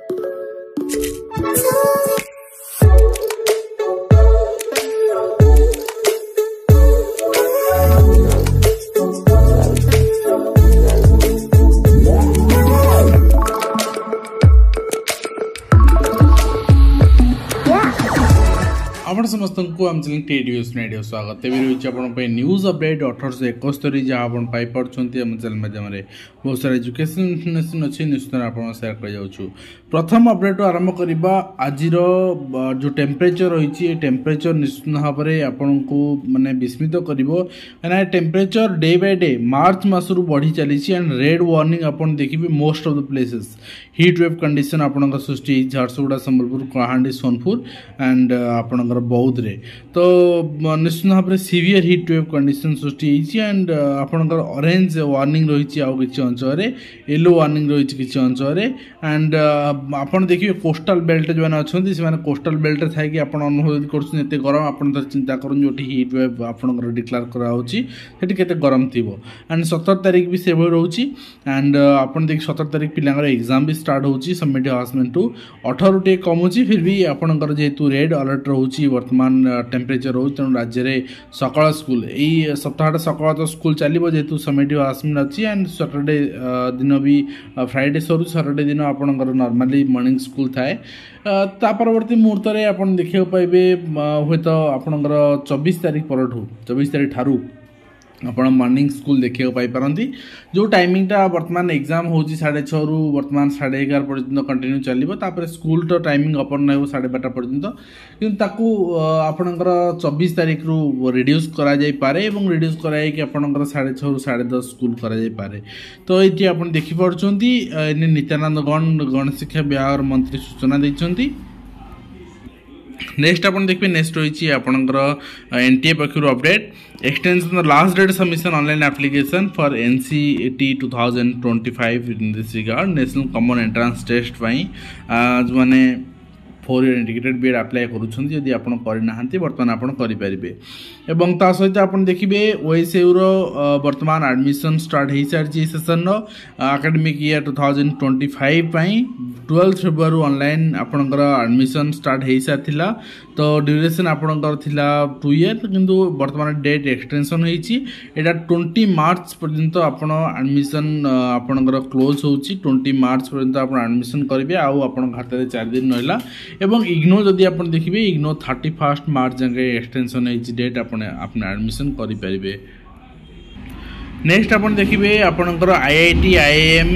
आपण समस्त को आम चैनल टेडियोस नेडियो स्वागत एवं रही आप न्यूज अपडेट 1871 जहाँ आप पाइपे आम चैनल माध्यम बहुत सारा एजुकेशन इनफर्मेशन अच्छी निश्चित आप सेयार कर प्रथम अपडेट आरंभ करवा आज जो टेम्परेचर रही टेम्परेचर निश्चित भाव में आपन को माने विस्मित कर टेम्परेचर डे बाय डे मार्च मसरू बढ़ी चली एंड रेड वार्निंग आपन देखिए most of the places heat wave condition आपन सृष्टि झारसुगुड़ा संबलपुर कलाहांडी सोनपुर एंड आपन बौद्ध रे तो निश्चित भाव में severe heat wave condition Srishti and आपनकर ऑरेंज वार्निंग रही आउ किसी अंचल येलो वार्निंग रही किसी अंचल एंड आपन देखिए कोस्टल बेल्ट जो मैंने अच्छा से कोस्टल बेल्ट थी आप अनुभव करते गरम आप चिंता करूँ जो हीट वेव आपंकर डिक्लेयर कराऊँगी केते गरम थी एंड 17 तारीख भी से रोचे एंड आप देखिए 17 तारीख पिलांर एग्जाम भी स्टार्ट होची समिट हाउसमेंट टू 18 टे कमुची फिर भी आपंकर जेहेतु रेड अलर्ट रोचे वर्तमान टेम्परेचर रोच तेणु राज्य में सकाल स्कूल यही सप्ताह सकाल तो स्कूल चलो जेहेतु समिट हाउसमेंट अच्छी एंड सैटरडे दिन भी फ्राइडे सरू सैटरडे दिन आपंकर नॉर्मली मॉर्निंग स्कूल थाए ता परवर्ती मुहूर्त में आप देखा पाइबे हे तो आपंकर 24 तारीख पर 24 तारीख ठारू आप मॉर्निंग स्कूल देखा पाइपारती जो टाइमिंगटा वर्तमान एग्जाम हो 6:30 रु वर्तमान 11:30 पर्यटन कंटिन्यू चलो स्कूल तो टाइमिंग अपन रहा 12:30 पर्यटन किंतु आपणकर 24 तारीख रु रिड्यूस कराइपारे और रिड्यूस कराई आपणकर 6:30 रु 10:30 स्कूल कराइपारे तो ये आप देखिपे नित्यानंद गणशिक्षा विभाग मंत्री सूचना देते। नेक्स्ट अपन देखिए नेक्स्ट रही आपंकर एनटीए पक्षर update extension last date submission online application for NCET 2025 in this regard national common entrance test जो मैंने 4 ईयर इंटीग्रेटेड बीएड अप्लाई करुँच आप करना बर्तमान आप करें ता सहित आप देखिए ओएसयू वर्तमान एडमिशन स्टार्ट हो सारी session academic year 2025 12 February online आपंकर एडमिशन स्टार्ट हो सारी तो ड्यूरेशन आपंकर 2 ईयर किंतु वर्तमान डेट एक्सटेंशन होती 20 मार्च पर्यंत आप एडमिशन आपंकर क्लोज हो 20 मार्च पर्यंत आप एडमिशन करेंगे आउ आप खाते 4 दिन रहा एवं इग्नो जदि आप देखिए इग्नो 31 मार्च जगह एक्सटेंशन होती डेट आप एडमिशन करें। नेक्स्ट आप देखिए आपंकर आईआईटी आईआईएम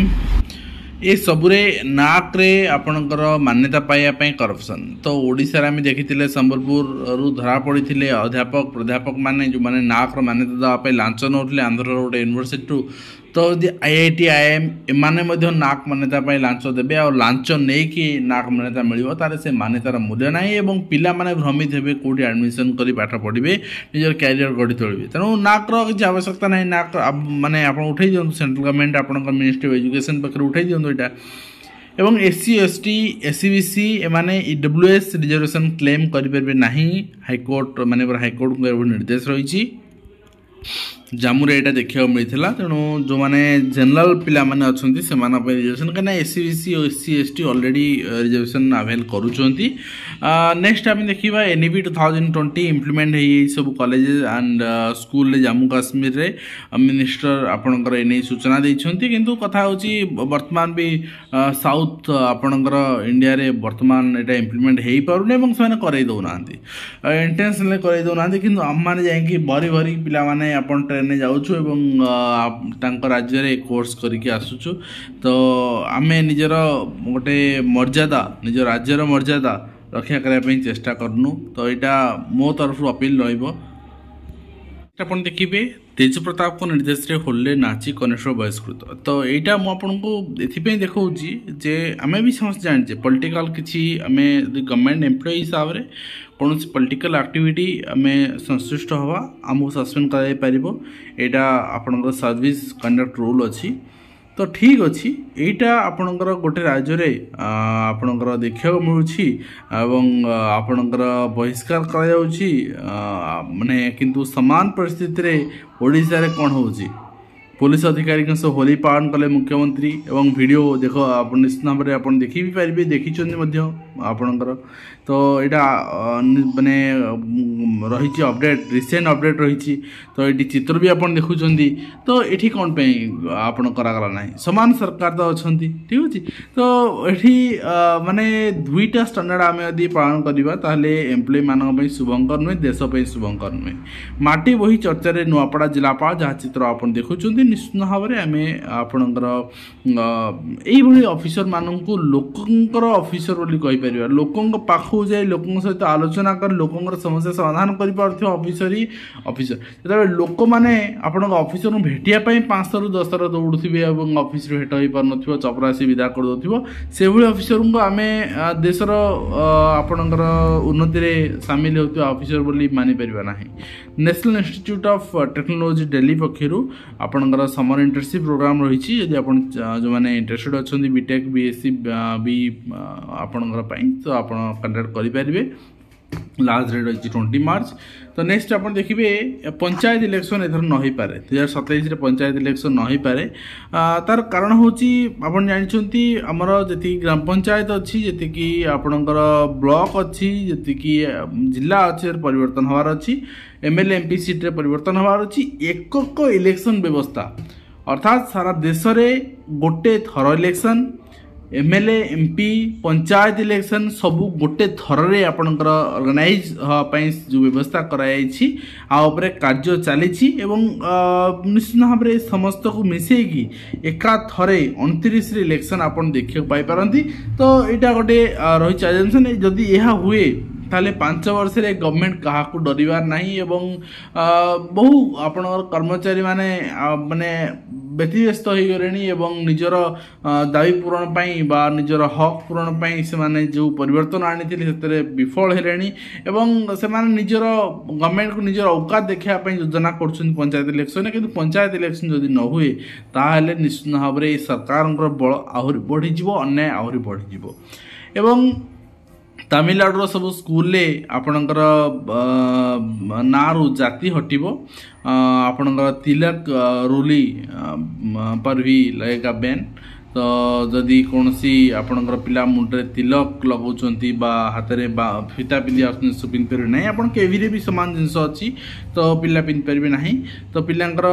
ये सबुरे नाक रे आपणकर मान्यता पाइबापी करप्शन तो ओडिशा आम देखी संबलपुर रु धरा पड़ी अध्यापक प्राध्यापक माने जो माने नाक मान्यता देवाई लांच नौले आंध्र गोटे यूनिवर्सिटी तो आईआईटी आईआईएम एमाने नाक मान्यता लांच देवे और लांच नहीं कि नाक मान्यता मिल तार से मान्यतार मूल्य ना और पिला माने भ्रमित हे कौटी एडमिशन कर पाठ पढ़े निजर कैरियर गढ़ी तोड़े तेणु नाकर किसी आवश्यकता ना नाक माने आप उठे दिखाँ सेंट्रल गवर्नमेंट आप मिनिस्ट्री ऑफ एजुकेशन पाखे उठे दिखाँ यहाँ एवं एससी एसटी एससीबीसी एमाने ईडब्ल्यूएस रिजर्वेशन क्लेम करें ना हाईकोर्ट माने हाईकोर्ट को निर्देश रही जामुरे यहाँ देखा मिलता तेणु जो मैंने जनरल पिला माने अच्छा से रिजर्वेशन कहीं एससीबीसी और SC ST already reservation avail करुँच। नेक्स्ट आम देखा एनईपी 2020 इम्प्लीमेंट हो सब college and school Jammu Kashmir रे मिनिस्टर आपणकर एने सूचना देते किंतु कथा हूँ वर्तमान भी साउथ आपणकर इंडिया रे वर्तमान यहाँ इम्प्लीमेंट हो पारे और से करई दौना इंटेंशनली करई दौना कि आम मैंने जाकि भरी भरी पिला माने आपन ट्रेन जाऊँ एवं राज्य रे कोर्स करके आसुचु तो आमे निजर गोटे मर्यादा निज राज्यर मर्यादा रक्षा करने चेष्टा करनु तो यहाँ मो तरफ अपील रहा देखिए तेज प्रताप को निर्देश रे होल्ले नाची कनिष्ठ बहिष्कृत तो यहाँ मुझे ये देखा जे आम भी समस्त जाने पॉलिटिकल किसी आम गवर्नमेंट एम्प्लॉय हिसाब से कौन पॉलिटिकल एक्टिविटी आम संश्लिष्ट हवा आमको सस्पेंड कर आपणकर सर्विस कंडक्ट रूल अच्छी तो ठीक अच्छी यहाँ आपणकर गोटे राज्य में आपणकर देखा मिलूँ आपणकर बहिष्कार कर माने किंतु समान परिस्थिति रे ओडिशा रे कौन होची पुलिस अधिकारी सह होली पालन कले मुख्यमंत्री एवं वीडियो देख आप निश्चित भाव में आप देखी भी पारे देखी आपणकर तो यहाँ माने रही अपडेट रिसेंट अपडेट रही तो ये चित्र भी आप देखुं तो ये कौन आप करागला ना सामान सरकार तो अच्छा ठीक अच्छे तो ये माने दुईटा स्टैंडर्ड आम यदि पालन करवा ताहले एम्प्लॉय मान शुभंकर नुहे देशपाई शुभंकर नुहे माटी बही चर्चा नुआपड़ा जिलापाल जहाँ चित्र आप देखुं निश्चित भाव में आम आपणकर यही ऑफिसर मानक लोकंर ऑफिसर बोली कहीपर लोकों पाखु जाए लोकों सहित आलोचना कर लोकों समस्या समाधान कर ऑफिसर ही ऑफिसर जो लोक मैंने आपण ऑफिसर भेटियापाई 5 ରୁ 10 ଥର दौड़ुवे और ऑफिस भेट हो पार न चपरासी विदा कर से ऑफिसर को आम देशर आपणकर उन्नति सामिल होता ऑफिसर बोली मानि परिबा नाही। National institute of technology Delhi पक्षर आपणकर समर इंटर्नशिप प्रोग्राम रही यदि आप जो मैंने इंटरेस्टेड अच्छा बीटेक बीएससी भी आपणकर तो आप कंडक्ट करेंगे लास्ट डेट अच्छी 20 मार्च। तो नेक्स्ट आप देखिए पंचायत इलेक्शन एथर न हो पारे 2027 पंचायत इलेक्शन न हो पारे तार कारण हूँ आप जानते आमर जी ग्राम पंचायत अच्छी जी आपणकर ब्लॉक अच्छी जी जिला अच्छी परिवर्तन होवार अच्छी एमएलए एमपी सीट रे परिवर्तन होवार अच्छी एकक इलेक्शन व्यवस्था अर्थात सारा देश में गोटे थर election MLA MP panchayat election सबू गोटे थर रे आपणकर ऑर्गेनाइज होपाई जो व्यवस्था कराई आउपरे कार्य चली निश्चित भाव में समस्त को मिसेकी एका थरे 29 इलेक्शन आप देखा पाई पारती तो यहाँ गोटे रही एजेंशन जदि यह हुए ताले 5 वर्ष रे गवर्नमेंट क्या डरबार नहीं एवं बहु आपण कर्मचारी माने माने व्यतिव्यस्त हो गले एवं निजर दाबी पूरण पाई बा निजर हक पूरण पाई से माने जो परिवर्तन आनी से विफल हेलेनी एवं से माने निजर गवर्नमेंट को निजर औकात देखा योजना कर पंचायत इलेक्शन किंतु पंचायत इलेक्शन जदि न हुए ताहले निश्चित भाव में सरकार बल आहरी बढ़ीज अन्याय आहरी बढ़ीज एवं तमिलनाडुर सब स्कूल आपणकर ना रु जाति हटिबो आपणकर तिलक रूली पर भी लगेगा बैन तो जदि कौन सी आपणकर पिला मुंडे तिलक लगाउछंती बा हाथ रे फीता पिंधि आसु पिंधि पारे नहीं आपन केवी भी समान जिनस अच्छी तो पिला पिंधि पारे नहीं तो पिलांकर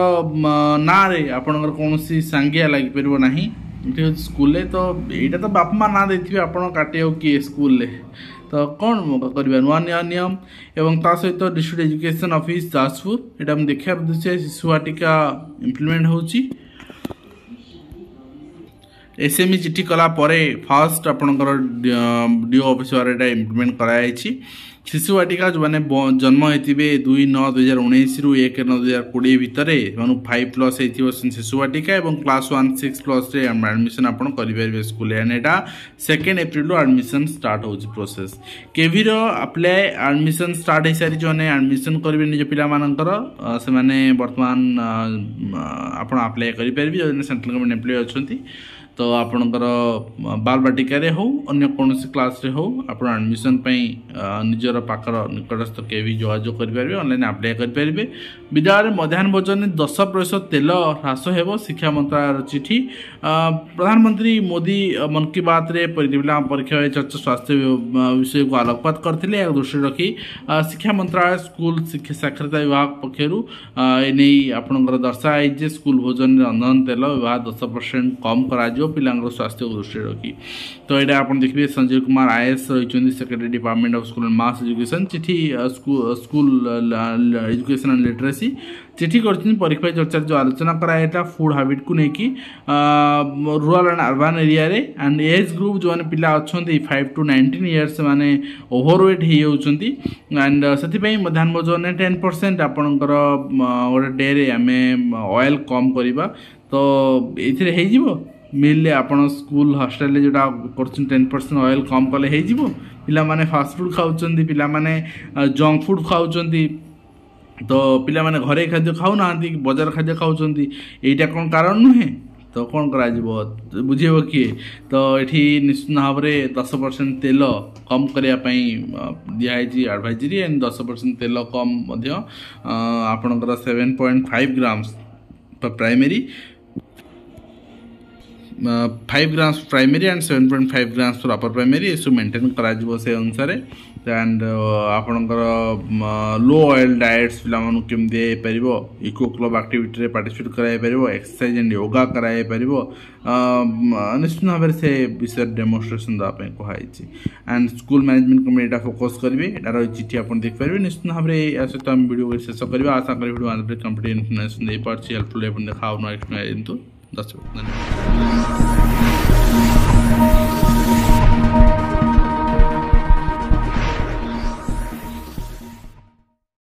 ना रे आपणकर कौन सी सांगिया लागि परबो नहीं स्कूल तो यहाँ तो बापा माँ ना देथिबे आपण काटे हो किए स्कूल तो कौन करवा नुआ नुआ नियम एवं ता सहित डिस्ट्रिक्ट एजुकेशन ऑफिस जाजपुर यहाँ देखा उद्देश्य शिशु वाटिका इम्प्लीमेंट होची एसएमई चिठी कला परे फास्ट आपणकर डीओ ऑफिस द्वारा इम्प्लीमेंट कराई शिशु वाटिका जो मैंने जन्म होते 2/9/2019 रु 1/9/2020 भितर 5+ शिशु वाटिका और क्लास 1 6+ एडमिशन आप करेंगे स्कूल यहाँ 2 एप्रिल एडमिशन स्टार्ट हो प्रोसेस केवी अप्लाई एडमिशन स्टार्ट हो सारी जो एडमिशन करेंगे निज पिलामानकर से माने वर्तमान आप अप्लाई करेंगे जो सेंट्रल गवर्नमेंट एम्प्लॉय अच्छा तो आपणकर बाल बाटिकार हो अन्य कौन क्लास रे हो आप एडमिशन निजर पाखर निकटस्थ केवी जोगाजोग करेंगे ऑनलाइन अप्लाई करेंगे विद्यालय मध्याह्न भोजन 10% तेल ह्रास हो शिक्षा मंत्रालय चिठी प्रधानमंत्री मोदी मन की बात रे परीक्षा चर्चा स्वास्थ्य विषय को आलोकपात करते दृष्टि रखी शिक्षा मंत्रालय स्कूल शिक्षा साक्षरता विभाग पक्षर आपणकर दर्शाई जे स्कूल भोजन रंधन तेल विभाग 10% कम करा पिला स्वास्थ्य को दृष्टि रखी तो यहाँ आप देखिए संजय कुमार आईएएस रही secretary department of school and mass education चिठी स्कूल एजुकेशन एंड लिटरेसी चिठी कर परीक्षा चर्चा जो आलोचना कराया फूड हैबिट को लेकिन रूरल एंड अर्बन एरिया रे एंड एज ग्रुप जो मैंने पिला अच्छा 5 to 19 years से माने ओवरवेट होती एंड से मध्याह्न भोजन 10% आपणकर गोटे डे रे आम ऑयल कम करवा तो ये मिले आपन स्कूल हॉस्टेल जोटा कर 10% ऑयल कम कले पिला माने फास्ट फूड खाऊँ पिला माने जंक फूड खाऊँ तो पिला माने घरे खाद्य खाऊना बजार खाद्य खाऊँ यहीटा कौन कारण नुहे तो कौन कर बुझेब किए तो ये निश्चित भाव में 10% तेल कम करने दिखाई एडवाइजरी एंड 10% तेल कम आपणकर 7.5 grams for primary, 5 grams primary and 7.5 grams for upper primary इसको मेंटेन करा से अनुसार एंड आपणकर लो ऑयल डाइट्स पिलामानू केमती दे परिबो इको क्लब एक्टिविटी रे पार्टिसिपेट कराई परिबो एक्सरसाइज एंड योगा कराई परिबो निश्चित भाव से विषय डेमोन्स्ट्रेशन दा पे कहैछि and school management committee focus करिवे एटार चिठी आपण देख परिबे निश्चित भाव रे आसत हम वीडियो के शेष करबा आशा करी वीडियो आंध्र कंप्लीट इन्फॉर्मेशन दे पारछि हेल्पफुल एपन देखाउ नेक्स्ट में इंतु 10 धन्यवाद।